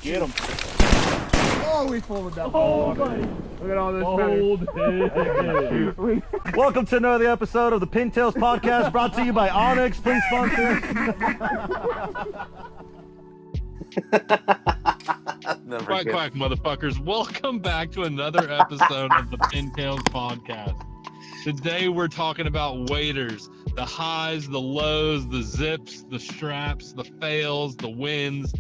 Get him. Oh, we folded that ball. Look at all this Welcome to another episode of the Pintails Podcast, brought to you by Onyx. Please sponsor. Quack, quack, motherfuckers. Welcome back to another episode of the Pintails Podcast. Today we're talking about waders, the highs, the lows, the zips, the straps, the fails, the wins.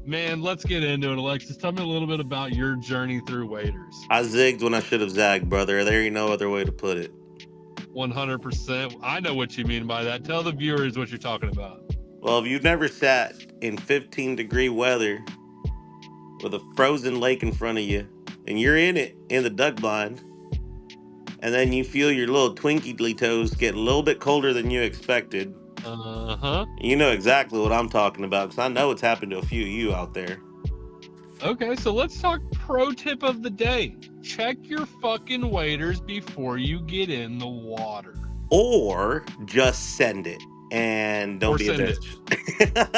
Man, let's get into it, Alexis. Tell me a little bit about your journey through waders. I zigged when I should have zagged, brother. There ain't no other way to put it. 100%. I know what you mean by that. Tell the viewers what you're talking about. Well, if you've never sat in 15-degree weather with a frozen lake in front of you, and you're in it in the duck blind, and then you feel your little twinkly toes get a little bit colder than you expected, you know exactly what I'm talking about, because I know it's happened to a few of you out there. Okay, so let's talk pro tip of the day. Check your fucking waders before you get in the water. Or just send it and don't be a bitch.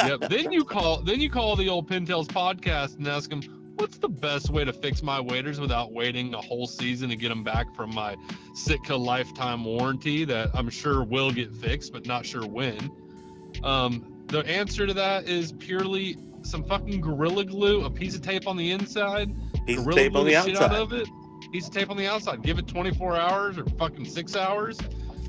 Yep. Then you call the old Pintails Podcast and ask them, what's the best way to fix my waders without waiting a whole season to get them back from my Sitka lifetime warranty that I'm sure will get fixed, but not sure when. The answer to that is purely some fucking Gorilla Glue, a piece of tape on the inside, Piece of Gorilla tape Glue on the the shit outside. out of it, piece of tape on the outside. Give it 24 hours or fucking 6 hours,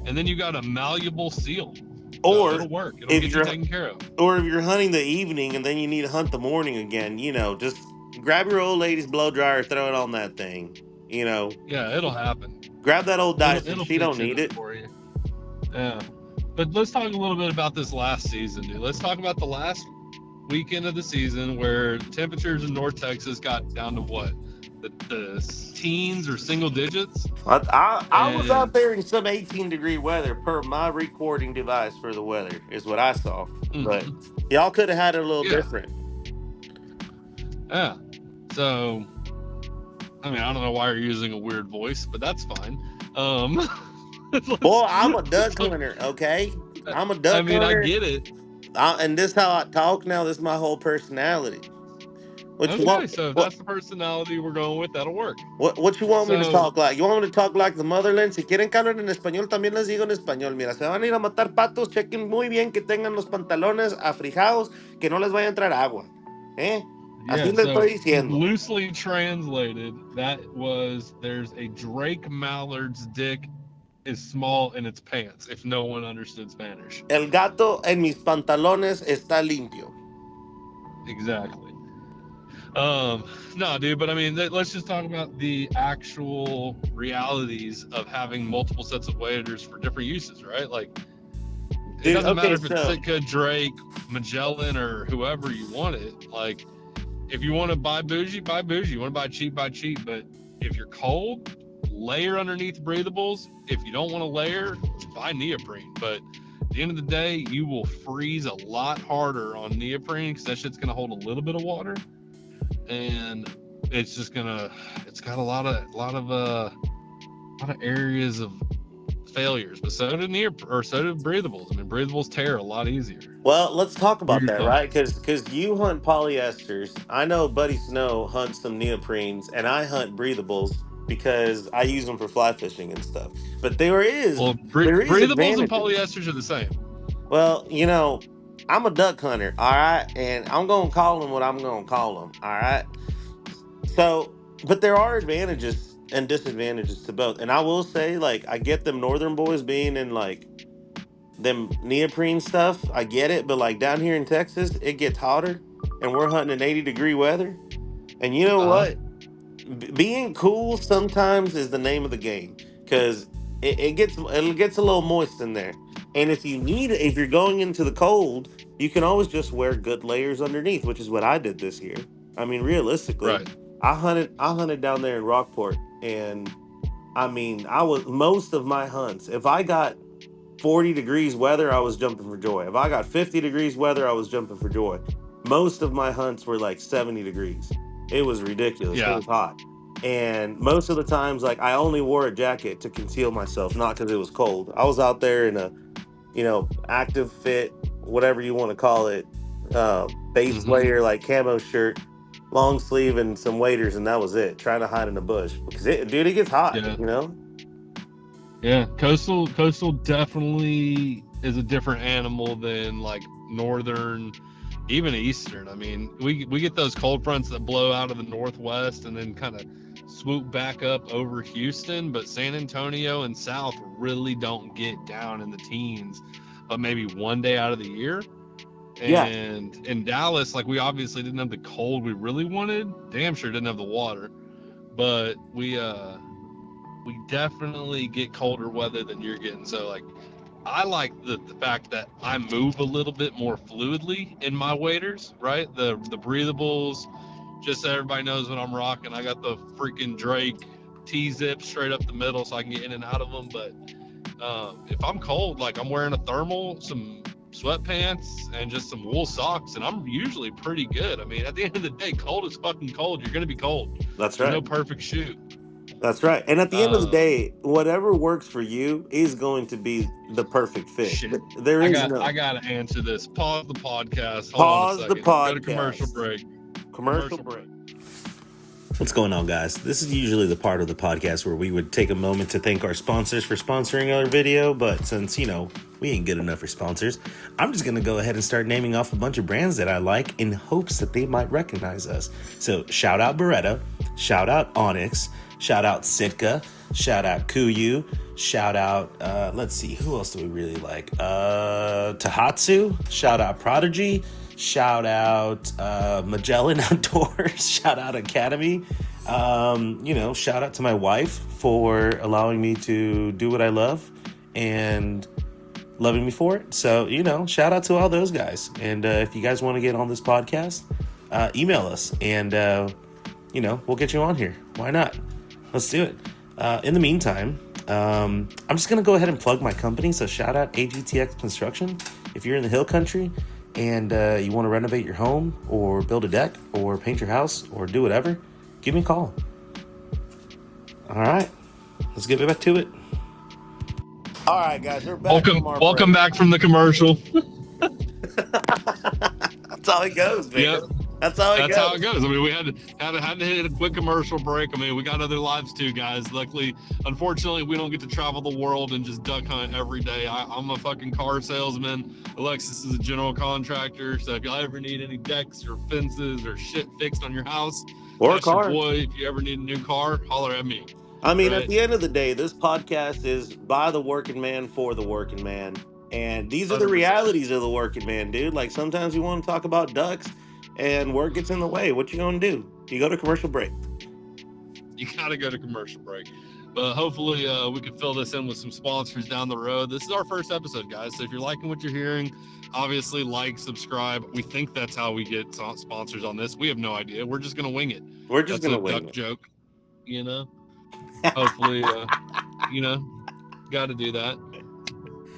and then you got a malleable seal. Or it'll work. It'll if get you taken care of. Or if you're hunting the evening and then you need to hunt the morning again, just grab your old lady's blow dryer, throw it on that thing. Yeah, it'll happen. Grab that old Dyson. It'll She don't fix need it. for you. Yeah, but let's talk a little bit about this last season, dude. Let's talk about the last weekend of the season where temperatures in North Texas got down to what? The teens or single digits? I was out there in some 18-degree weather per my recording device for the weather, is what I saw. Mm-hmm. But y'all could have had it a little different. Yeah. So, I mean, I don't know why you're using a weird voice, but that's fine. Well, I'm a duck hunter, okay? I'm a duck hunter. I mean, I get it. And this is how I talk now. This is my whole personality. So if that's the personality we're going with, that'll work. What you want me to talk like? You want me to talk like the motherland? Si quieren que hablen en español, también les digo en español. Mira, se van a ir a matar patos. Chequen muy bien que tengan los pantalones afrijados, que no les vaya a entrar agua. Así les estoy diciendo. Loosely translated, there's a Drake mallard's dick is small in its pants, if no one understood Spanish. El gato en mis pantalones está limpio. Exactly. No, dude, but I mean, let's just talk about the actual realities of having multiple sets of waders for different uses, right? Like, it doesn't matter if it's Sitka, Drake, Magellan, or whoever you want it. Like, if you want to buy bougie, buy bougie. You want to buy cheap, buy cheap. But if you're cold, layer underneath breathables. If you don't want to layer, buy neoprene. But at the end of the day, you will freeze a lot harder on neoprene because that shit's going to hold a little bit of water. And it's got a lot of areas of failures, but so do breathables. I mean, breathables tear a lot easier. Well, let's talk about that, right? Because you hunt polyesters. I know Buddy Snow hunts some neoprenes, and I hunt breathables because I use them for fly fishing and stuff. But breathables and polyesters are the same. Well, I'm a duck hunter, all right? And I'm going to call them what I'm going to call them, all right? So, but there are advantages and disadvantages to both. And I will say, like, I get them northern boys being in, like, them neoprene stuff. I get it. But, like, down here in Texas, it gets hotter. And we're hunting in 80-degree weather. And you know what? Being cool sometimes is the name of the game. Because it gets a little moist in there. And if you're going into the cold, you can always just wear good layers underneath, which is what I did this year. I mean, realistically, right. I hunted down there in Rockport, and I mean, most of my hunts, if I got 40 degrees weather, I was jumping for joy. If I got 50 degrees weather, I was jumping for joy. Most of my hunts were like 70 degrees. It was ridiculous. Yeah. It was hot. And most of the times, like, I only wore a jacket to conceal myself, not because it was cold. I was out there in a, active fit, whatever you want to call it, base layer, like camo shirt, long sleeve and some waders, and that was it. Trying to hide in the bush because it gets hot. Yeah. You know. Yeah, coastal definitely is a different animal than like northern, even eastern. I mean, we get those cold fronts that blow out of the northwest and then kind of swoop back up over Houston, but San Antonio and south really don't get down in the teens, but maybe one day out of the year. Yeah. And in Dallas, like we obviously didn't have the cold we really wanted. Damn sure didn't have the water, but we definitely get colder weather than you're getting. So like I like the fact that I move a little bit more fluidly in my waders, right? The breathables, just so everybody knows what I'm rocking. I got the freaking Drake T-zip straight up the middle so I can get in and out of them. But if I'm cold, like I'm wearing a thermal, some sweatpants, and just some wool socks, and I'm usually pretty good. I mean, at the end of the day, cold is fucking cold. You're going to be cold. That's right. There's no perfect shoe. That's right. And at the end of the day, whatever works for you is going to be the perfect fit. Shit. There is I gotta answer this. Pause the podcast. Hold Pause on a the second. podcast. Go to commercial break. Commercial break. What's going on, guys? This is usually the part of the podcast where we would take a moment to thank our sponsors for sponsoring our video, but since, we ain't good enough for sponsors, I'm just going to go ahead and start naming off a bunch of brands that I like in hopes that they might recognize us. So, shout out Beretta, shout out Onyx, shout out Sitka, shout out Kuiu, shout out, let's see, who else do we really like? Tahatsu, shout out Prodigy, shout out Magellan Outdoors, shout out Academy, shout out to my wife for allowing me to do what I love and loving me for it. So, shout out to all those guys. And if you guys want to get on this podcast, email us and, we'll get you on here. Why not? Let's do it. In the meantime, I'm just going to go ahead and plug my company. So shout out AGTX Construction. If you're in the Hill Country and you want to renovate your home or build a deck or paint your house or do whatever, give me a call. All right, let's get back to it. All right, guys, we're back. Welcome back from the commercial. That's how it goes, man. Yep. That's how it goes. I mean, we had to hit a quick commercial break. I mean, we got other lives too, guys. Unfortunately, we don't get to travel the world and just duck hunt every day. I'm a fucking car salesman. Alexis is a general contractor. So if you ever need any decks or fences or shit fixed on your house, or a car, boy, if you ever need a new car, holler at me. I mean, right? At the end of the day, this podcast is by the working man for the working man. And these are the 100%. Realities of the working man, dude. Like sometimes you want to talk about ducks and work gets in the way. What you gonna do? You go to commercial break. You gotta go to commercial break. But hopefully we can fill this in with some sponsors down the road. This is our first episode, guys. So if you're liking what you're hearing, obviously like, subscribe. We think that's how we get sponsors on this. We have no idea. We're just gonna wing it. We're just gonna wing it. Duck joke, Hopefully, got to do that.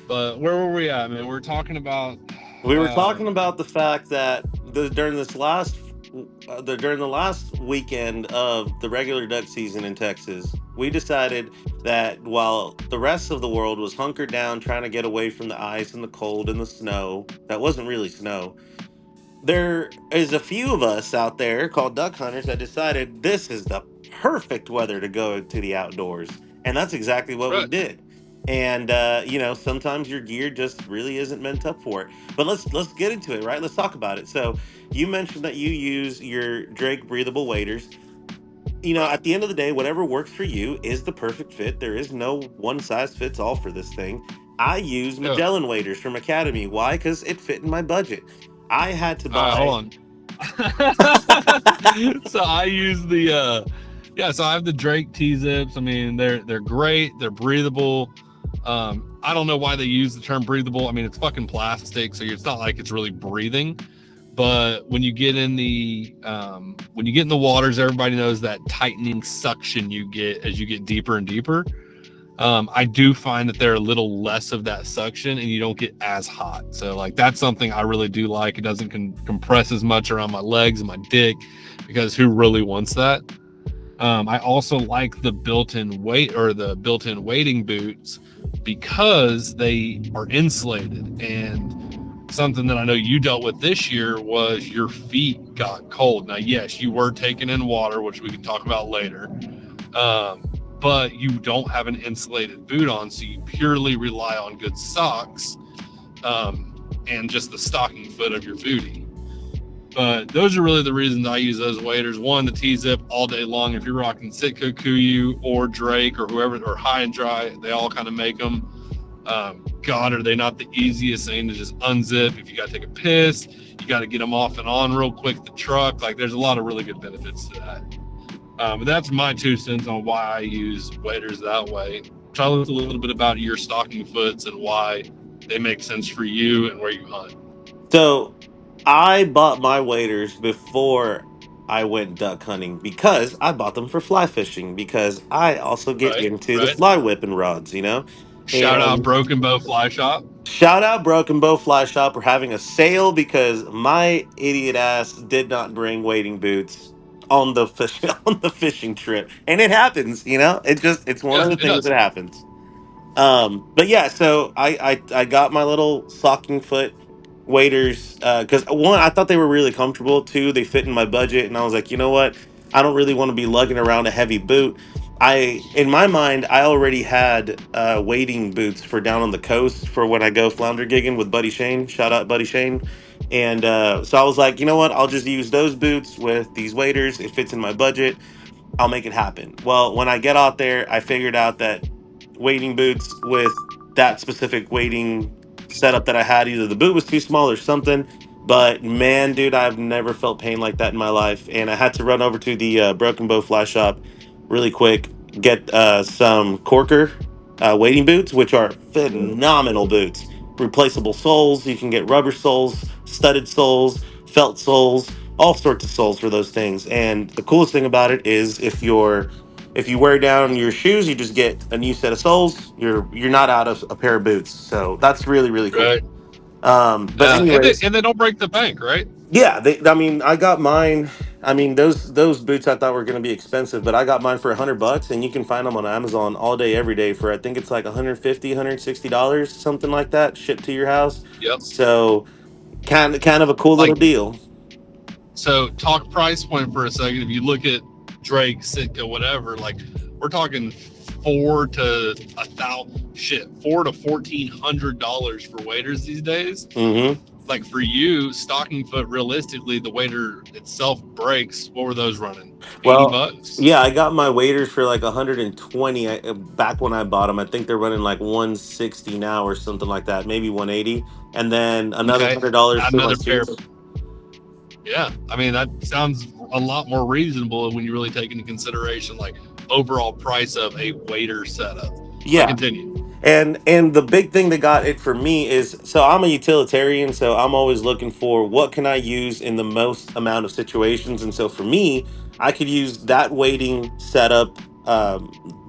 But where were we at, man? We were talking about the fact that during the last weekend of the regular duck season in Texas, we decided that while the rest of the world was hunkered down trying to get away from the ice and the cold and the snow, that wasn't really snow. There is a few of us out there called duck hunters that decided this is the perfect weather to go to the outdoors. And that's exactly what we did. And, sometimes your gear just really isn't meant up for it. But let's get into it, right? Let's talk about it. So you mentioned that you use your Drake breathable waders. At the end of the day, whatever works for you is the perfect fit. There is no one size fits all for this thing. I use Magellan waders from Academy. Why? Because it fit in my budget. I had to buy. Hold on. So I use the so I have the Drake T-zips. I mean, they're great. They're breathable. I don't know why they use the term breathable. I mean, it's fucking plastic, so it's not like it's really breathing. But when you get in the waters, everybody knows that tightening suction you get as you get deeper and deeper. I do find that they're a little less of that suction and you don't get as hot. So that's something I really do like. It doesn't compress as much around my legs and my dick, because who really wants that? I also like the built-in wading boots because they are insulated, and something that I know you dealt with this year was your feet got cold. Now, yes, you were taking in water, which we can talk about later, but you don't have an insulated boot on, so you purely rely on good socks and just the stocking foot of your bootie. But those are really the reasons I use those waders. One, the T-Zip all day long. If you're rocking Sitka, Kuiu, or Drake, or whoever, or High and Dry, they all kind of make them. God, are they not the easiest thing to just unzip? If you got to take a piss, you got to get them off and on real quick, the truck. Like, there's a lot of really good benefits to that. But that's my 2 cents on why I use waders that way. Try to look a little bit about your stocking foots and why they make sense for you and where you hunt. So I bought my waders before I went duck hunting because I bought them for fly fishing because I also get Right, into the right. fly whipping rods, you know? Shout out And Broken Bow Fly Shop. shout out Broken Bow Fly Shop for having a sale because my idiot ass did not bring wading boots on the fish on the fishing trip. And it happens, you know? It's one Yeah, of the it things does. that happens. But yeah, so I got my little stocking foot waders because one, I thought they were really comfortable. Two, they fit in my budget, and I was like, you know what? I don't really want to be lugging around a heavy boot. In my mind, I already had wading boots for down on the coast for when I go flounder gigging with Buddy Shane. Shout out Buddy Shane. And so I was like, you know what? I'll just use those boots with these waders. It fits in my budget. I'll make it happen. Well, when I get out there, I figured out that wading boots with that specific wading setup that I had, either the boot was too small or something. But man, dude, I've never felt pain like that in my life. And I had to run over to the Broken Bow Fly Shop really quick, get some Corker wading boots, which are phenomenal boots. Replaceable soles. You can get rubber soles, studded soles, felt soles, all sorts of soles for those things. And the coolest thing about it is if you wear down your shoes, you just get a new set of soles. You're not out of a pair of boots. So that's really cool. Right. But anyways, And they don't break the bank, right? yeah, I mean, I got mine. I mean, those boots I thought were going to be expensive, but I got mine for $100, and you can find them on Amazon all day, every day for I think it's like 150, $160, something like that, shipped to your house. Yep. So kind of a cool little Like, deal. so talk price point for a second. If you look at Drake, Sitka, whatever, like we're talking $4 to $1,400 for waders these days. Mm-hmm. Like for you, stocking foot, realistically, the wader itself breaks. What were those running? Well, $80? yeah, I got my waders for like 120 back when I bought them. I think they're running like 160 now or something like that, maybe 180, and then another Okay. $100 Add for my another pair. shoes. Yeah. I mean, that sounds a lot more reasonable when you really take into consideration like overall price of a wader setup. But Yeah. continue. And the big thing that got it for me is, so I'm a utilitarian, so I'm always looking for what can I use in the most amount of situations. And so for me, I could use that wading setup,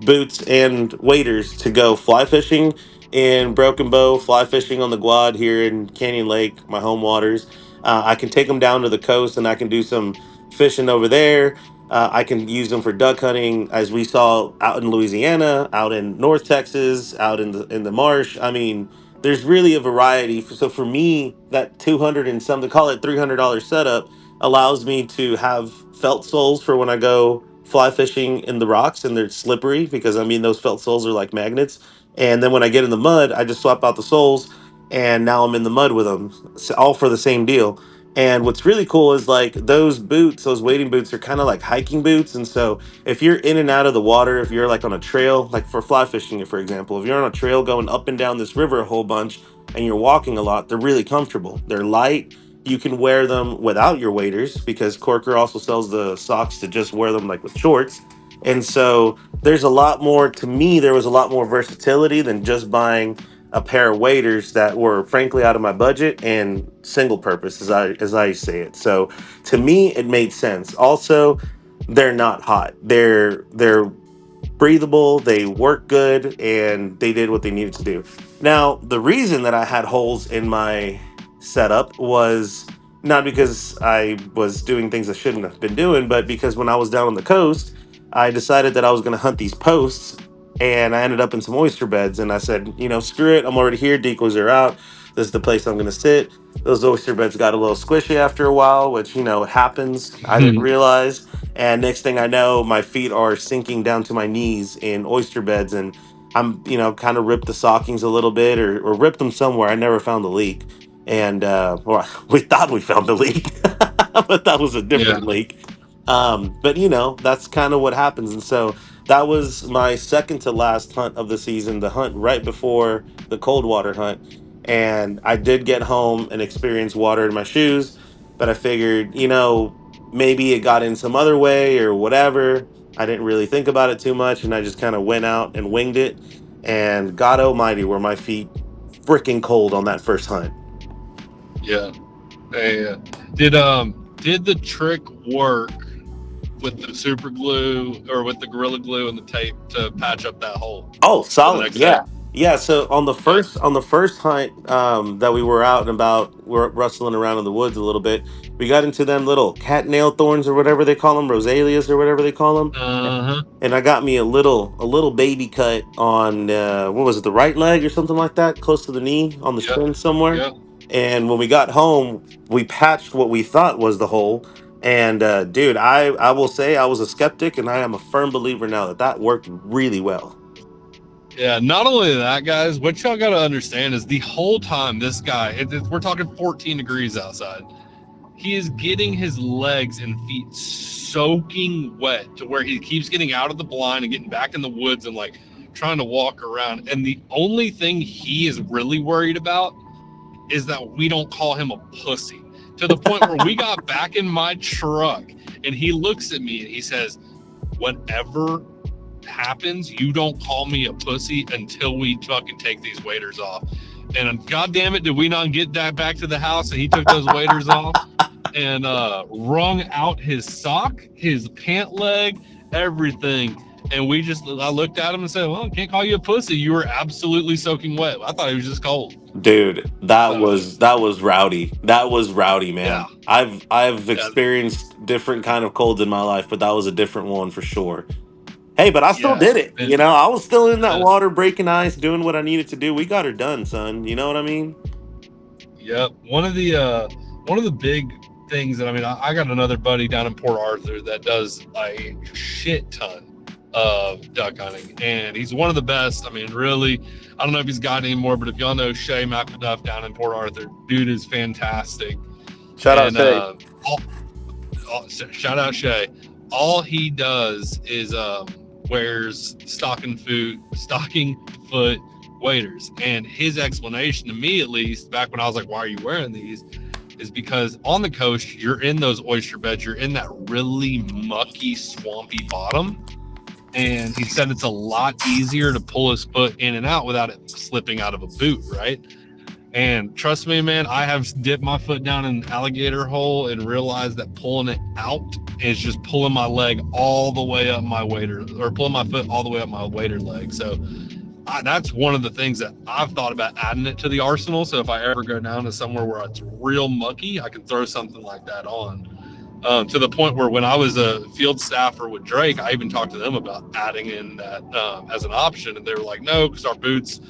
boots and waders to go fly fishing in Broken Bow, fly fishing on the Guad here in Canyon Lake, my home waters. I can take them down to the coast and I can do some fishing over there. I can use them for duck hunting, as we saw out in Louisiana, out in North Texas, out in the marsh. I mean, there's really a variety. So for me, that 200 and something, call it $300 setup, allows me to have felt soles for when I go fly fishing in the rocks, and they're slippery because I mean those felt soles are like magnets. And then when I get in the mud, I just swap out the soles, and now I'm in the mud with them, all for the same deal. And what's really cool is like those boots, those wading boots are kind of like hiking boots. And so if you're in and out of the water, if you're like on a trail, like for fly fishing, for example, if you're on a trail going up and down this river a whole bunch and you're walking a lot, they're really comfortable. They're light. You can wear them without your waders because Corker also sells the socks to just wear them like with shorts. And so there's a lot more, to me, there was a lot more versatility than just buying a pair of waders that were frankly out of my budget and single purpose, as I say it. So to me it made sense. Also, they're not hot. They're breathable, they work good, and they did what they needed to do. Now, the reason that I had holes in my setup was not because I was doing things I shouldn't have been doing, but because when I was down on the coast, I decided that I was going to hunt these posts, and I ended up in some oyster beds. And I said, screw it, I'm already here, decoys are out. This is the place I'm going to sit. Those oyster beds got a little squishy after a while, which, you know, it happens. I didn't realize. And next thing I know, my feet are sinking down to my knees in oyster beds. And I'm, you know, kind of ripped the stockings a little bit or ripped them somewhere. I never found the leak. And well, we thought we found the leak, but that was a Yeah. different leak. But, you know, that's kind of what happens. And so that was my second to last hunt of the season, the hunt right before the cold water hunt. And I did get home and experience water in my shoes, but I figured, you know, maybe it got in some other way or whatever. I didn't really think about it too much, and I just kind of went out and winged it. And God Almighty, were my feet freaking cold on that first hunt. Yeah. Did the trick work with the super glue or with the Gorilla Glue and the tape to patch up that hole Oh, for the solid. next day? Yeah. So Yeah. on the first hunt that we were out and about, we're rustling around in the woods a little bit. We got into them little cat nail thorns or whatever they call them, rosalias or whatever they call them. Uh-huh. And I got me a little baby cut on what was it, the right leg or something like that, close to the knee on the Yep. shin somewhere. Yep. And when we got home, we patched what we thought was the hole. And dude, I will say I was a skeptic, and I am a firm believer now that that worked really well. Yeah, not only that, guys, what y'all got to understand is the whole time this guy, we're talking 14 degrees outside, he is getting his legs and feet soaking wet to where he keeps getting out of the blind and getting back in the woods and like trying to walk around. And the only thing he is really worried about is that we don't call him a pussy, to the point where we got back in my truck and he looks at me and he says, whatever happens, you don't call me a pussy until we fucking take these waders off. And god damn it, did we not get that back to the house and he took those waders off and wrung out his sock, his pant leg, everything. And I looked at him and said, well, I can't call you a pussy, you were absolutely soaking wet. I thought he was just cold. Dude, that was rowdy. That was rowdy, Yeah. man. I've Yeah. experienced different kind of colds in my life, but that was a different one for sure. Hey, but I still Yeah. did it. You And know, I was still in that uh, water, breaking ice, doing what I needed to do. We got her done, son. You know what I mean? yep. One of the big things that I got another buddy down in Port Arthur that does a shit ton of duck hunting, and he's one of the best. I mean, really, I don't know if he's got any more, but if y'all know Shay McAduff down in Port Arthur, dude is fantastic. Shout out And Shay. shout out Shay. All he does is wears stocking foot waders, and his explanation to me, at least back when I was like, why are you wearing these, is because on the coast you're in those oyster beds, you're in that really mucky, swampy bottom, and he said it's a lot easier to pull his foot in and out without it slipping out of a boot, right? And trust me, man, I have dipped my foot down in an alligator hole and realized that pulling it out is just pulling my leg all the way up my wader, or pulling my foot all the way up my wader leg. So that's one of the things that I've thought about adding it to the arsenal. So if I ever go down to somewhere where it's real mucky, I can throw something like that on. To the point where when I was a field staffer with Drake, I even talked to them about adding in that as an option. And they were like, no, because our boots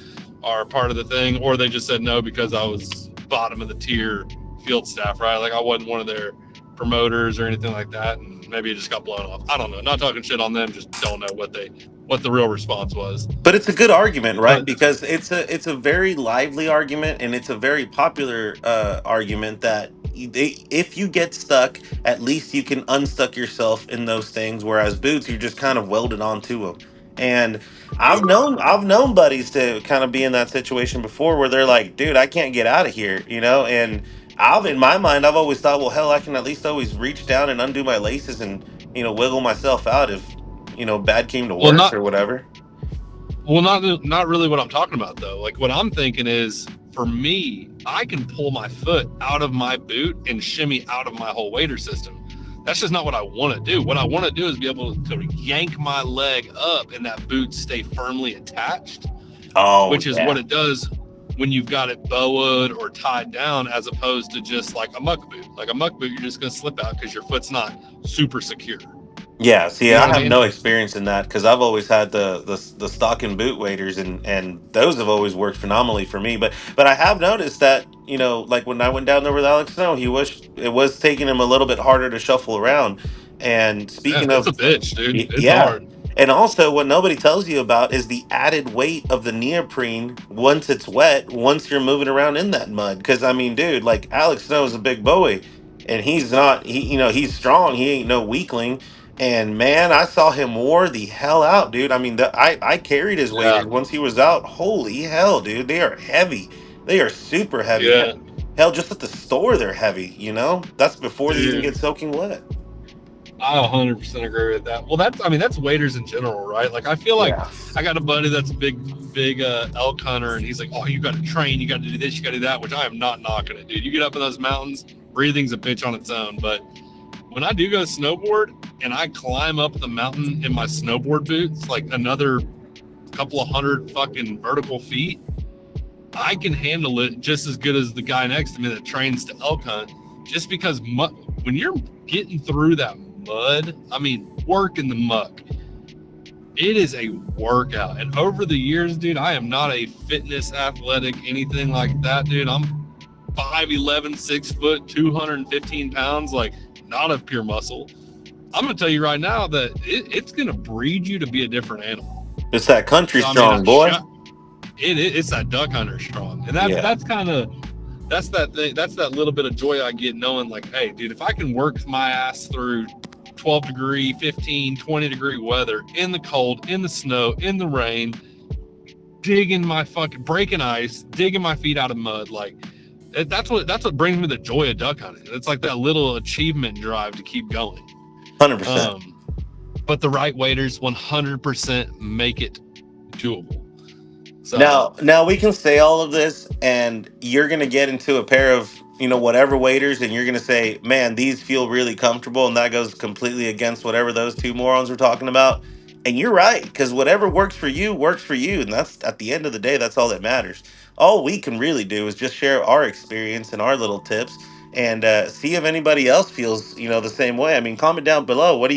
are part of the thing. Or they just said no because I was bottom of the tier field staff, right? Like I wasn't one of their promoters or anything like that. And maybe it just got blown off. I don't know. Not talking shit on them. Just don't know what the real response was. But it's a good argument, right? But Because it's a very lively argument, and it's a very popular argument that if you get stuck, at least you can unstuck yourself in those things. Whereas boots, you're just kind of welded onto them. And I've known buddies to kind of be in that situation before, where they're like, "Dude, I can't get out of here," you know. And in my mind, I've always thought, well, hell, I can at least always reach down and undo my laces and wiggle myself out if bad came to well, worse not or whatever. Well, not really what I'm talking about though. Like what I'm thinking is, for me, I can pull my foot out of my boot and shimmy out of my whole wader system. That's just not what I want to do. What I want to do is be able to yank my leg up and that boot stay firmly attached, Oh, which is yeah. what it does when you've got it bowed or tied down, as opposed to just like a muck boot. Like a muck boot, you're just going to slip out because your foot's not super secure. Yeah, see, You know I what I have no mean? experience in that because I've always had the stock and boot waders, and those have always worked phenomenally for me. But I have noticed that, like when I went down there with Alex Snow, it was taking him a little bit harder to shuffle around. And Yeah, speaking it's of, a bitch, dude. It's yeah, hard. and also what nobody tells you about is the added weight of the neoprene once it's wet, once you're moving around in that mud. Because I mean, dude, like Alex Snow is a big boy, and he's not he's strong. He ain't no weakling. And man, I saw him wore the hell out, dude. I mean, I carried his Yeah, waders once he was out. Holy hell, dude! They are heavy. They are super heavy. yeah, Hell, just at the store, they're heavy. That's before they even get dude. soaking wet. I 100% agree with that. Well, that's waders in general, right? Like, I feel like Yeah, I got a buddy that's a big elk hunter, and he's like, "Oh, you got to train, you got to do this, you got to do that," which I am not knocking it, dude. You get up in those mountains, breathing's a bitch on its own. But when I do go snowboard and I climb up the mountain in my snowboard boots, like another couple of hundred fucking vertical feet, I can handle it just as good as the guy next to me that trains to elk hunt. Just because when you're getting through that mud, I mean, work in the muck, it is a workout. And over the years, dude, I am not a fitness athletic, anything like that, dude. I'm 5'11", 6 foot, 215 pounds, like not of pure muscle. I'm going to tell you right now that it's going to breed you to be a different animal. it's that country So, I strong mean, boy. it's that duck hunter strong. And Yeah. that's that thing. That's that little bit of joy I get knowing, like, hey, dude, if I can work my ass through 12 degree, 15, 20 degree weather in the cold, in the snow, in the rain, breaking ice, digging my feet out of mud, like that's what brings me the joy of duck hunting. It's like that little achievement drive to keep going. 100%. But the right waders 100% make it doable. So Now we can say all of this, and you're gonna get into a pair of whatever waders, and you're gonna say, "Man, these feel really comfortable," and that goes completely against whatever those two morons were talking about. And you're right, because whatever works for you, and that's at the end of the day, that's all that matters. All we can really do is just share our experience and our little tips, and see if anybody else feels the same way. I mean, comment down below. What do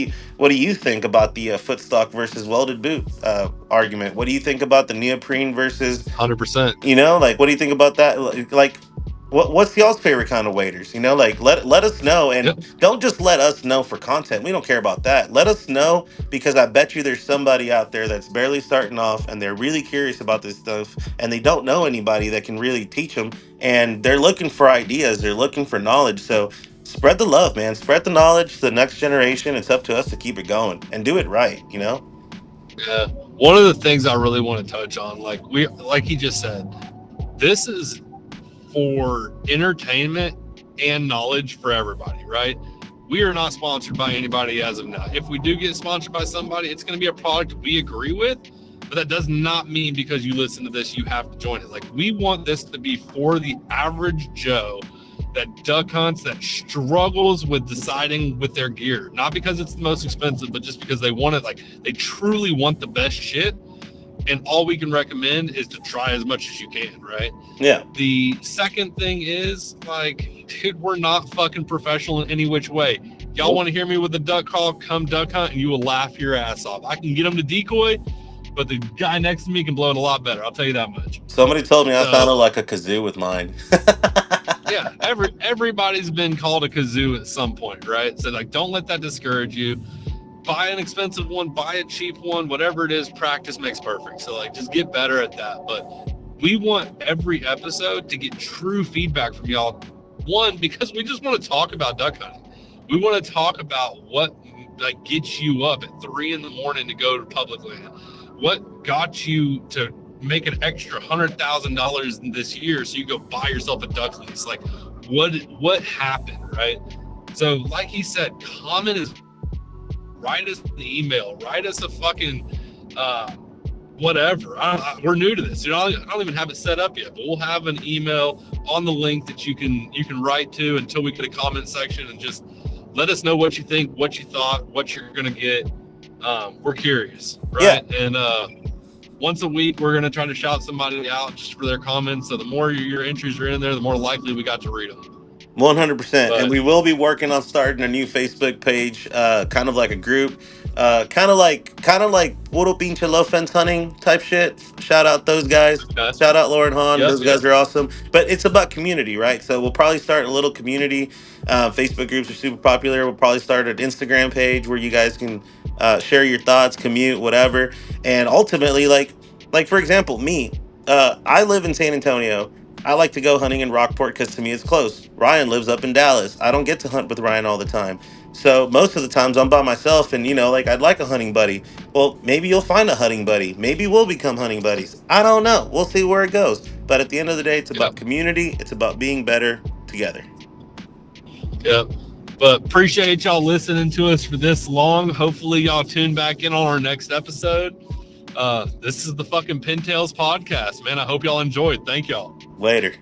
you think about the footstock versus welded boot argument? What do you think about the neoprene versus 100%. like, what do you think about that? Like, what's y'all's favorite kind of waders? Like, let us know, and Yep. don't just let us know for content. We don't care about that. Let us know, because I bet you there's somebody out there that's barely starting off and they're really curious about this stuff, and they don't know anybody that can really teach them, and they're looking for ideas. They're looking for knowledge. So spread the love, man. Spread the knowledge to the next generation. It's up to us to keep it going and do it right. Yeah. One of the things I really want to touch on, like he just said, this is for entertainment and knowledge for everybody, right? We are not sponsored by anybody as of now. If we do get sponsored by somebody, it's going to be a product we agree with, but that does not mean because you listen to this, you have to join it. Like, we want this to be for the average Joe that duck hunts, that struggles with deciding with their gear, not because it's the most expensive, but just because they want it. Like, they truly want the best shit. And all we can recommend is to try as much as you can, right? Yeah. The second thing is, like, dude, we're not fucking professional in any which way. Y'all want to hear me with a duck call, come duck hunt, and you will laugh your ass off. I can get them to decoy, but the guy next to me can blow it a lot better. I'll tell you that much. Somebody told me I So, sounded like a kazoo with mine. yeah, everybody's been called a kazoo at some point, right? So, like, don't let that discourage you. Buy an expensive one, buy a cheap one, whatever it is. Practice makes perfect. So, like, just get better at that. But we want every episode to get true feedback from y'all. One, because we just want to talk about duck hunting. We want to talk about what, like, gets you up at 3 a.m. to go to public land. What got you to make an extra $100,000 this year so you go buy yourself a duck lease? Like, what happened, right? So, like he said, comment is, write us an email, write us a fucking whatever. We're new to this. I don't even have it set up yet, but we'll have an email on the link that you can write to until we get a comment section, and just let us know what you think, what you thought, what you're gonna get. We're curious, right? Yeah. And once a week, we're gonna try to shout somebody out just for their comments. So the more your entries are in there, the more likely we got to read them. 100%. And we will be working on starting a new Facebook page, kind of like a group, kind of like Puro Pinche Low Fence Hunting type shit. Shout out those guys. Okay. Shout out Lauren Hahn. Yep, Those guys are awesome. But it's about community, right? So we'll probably start a little community. Facebook groups are super popular. We'll probably start an Instagram page where you guys can share your thoughts, commute, whatever. And ultimately, like for example, me, I live in San Antonio. I like to go hunting in Rockport because to me it's close. Ryan lives up in Dallas. I don't get to hunt with Ryan all the time. So most of the times I'm by myself and like I'd like a hunting buddy. Well, maybe you'll find a hunting buddy. Maybe we'll become hunting buddies. I don't know. We'll see where it goes. But at the end of the day, it's about community. It's about being better together. Yep. But appreciate y'all listening to us for this long. Hopefully y'all tune back in on our next episode. This is the fucking Pintails podcast, man. I hope y'all enjoyed. Thank y'all. Later.